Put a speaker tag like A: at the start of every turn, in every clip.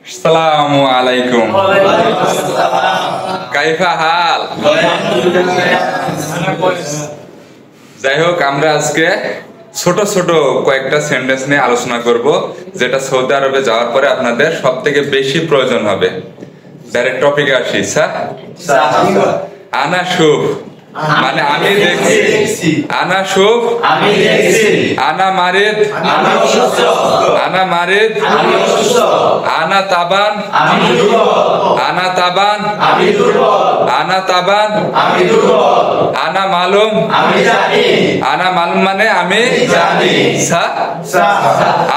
A: আসসালামু আলাইকুম। কাইফা হাল? যাই হোক, আমরা আজকে ছোট ছোট কয়েকটা সেন্টেন্স নিয়ে আলোচনা করব, যেটা সৌদি আরবে যাওয়ার পরে আপনাদের সব থেকে বেশি প্রয়োজন হবে। ডাইরেক্ট টপিকে আসি। আনা শুভ মানে আমি দেখছি। আনা শুভ
B: আমি দেখছি।
A: আনা মারিদ
B: আমি অসুস্থ।
A: আনা মারিদ
B: আমি অসুস্থ।
A: আনা তাবান
B: আমি দুর্বল।
A: আনা তাবান
B: আমি দুর্বল।
A: আনা তাবান
B: আমি দুর্বল।
A: আনা মালুম
B: আমি জানি।
A: আনা মালুম মানে আমি
B: জানি।
A: সা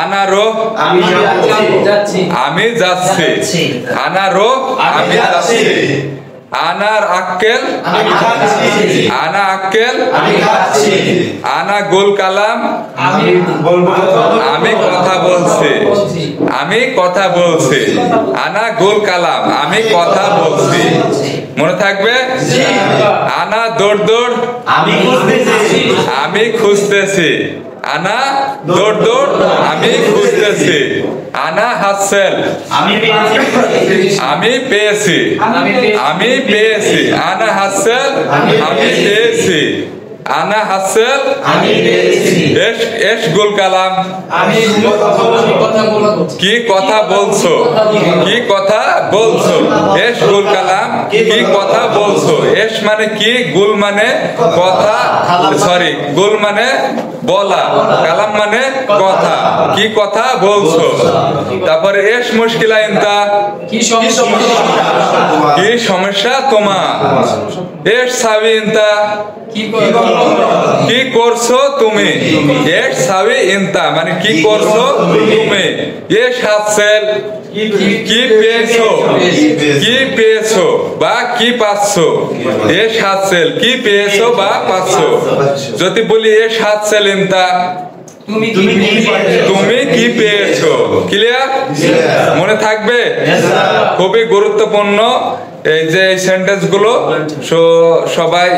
A: আনা রোহ
B: আমি যাচ্ছি।
A: আমি যাচ্ছি। আনা রোহ আমি যাচ্ছি। আনার আক্কেল
B: আমি খাচ্ছি।
A: আনা আক্কেল
B: আমি খাচ্ছি।
A: আনা গোল কালাম
B: আমি বলবো।
A: আমি কথা বলছি। আমি কথা বলছি। আনা গোল কালাম আমি কথা বলছি। মনে থাকবে? আনা দৌড় দৌড়
B: আমি খুঁজতেছি।
A: আমি খুঁজতেছি। আনা দৌড় দৌড় আমি খুঁজতেছি। আনা হাসেল
B: আমি পেয়েছি।
A: আমি পেয়েছি। আমি পেয়েছি। আনা হাসেল আমি পেয়েছি। আনা হাসেল
B: আমি পেয়েছি।
A: এস এস গোল কালাম
B: আমি
A: কি কথা বলছো? কি কথা বলছো? এস গুল কালাম কি কথা বলছো? এস মানে কি, গুল মানে কথা, সরি গুল মানে বলা, কালাম মানে কথা। কি কথা বলছো? তারপরে এস মুশকিলা ইনতা কি সমস্যা তোমার? এস সাবি ইনতা কি করছো তুমি? এস সাবি ইনতা মানে কি করছো তুমি? এস হাসেল কি পেয়েছো? কি পেয়েছো বা কি পাচ্ছো? এস হাসেল কি পেয়েছো বা পাচ্ছো। যদি বলি এস হাসেল ইনতা তুমি কি পেয়েছো। ক্লিয়ার? মনে থাকবে? খুবই গুরুত্বপূর্ণ এই যে এই সেন্টেন্স গুলো, সবাই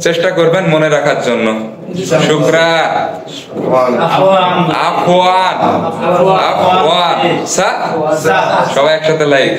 A: চেষ্টা করবেন মনে রাখার জন্য। শুকরান, আফওয়ান, আফওয়ান, সবাই একসাথে লাইক।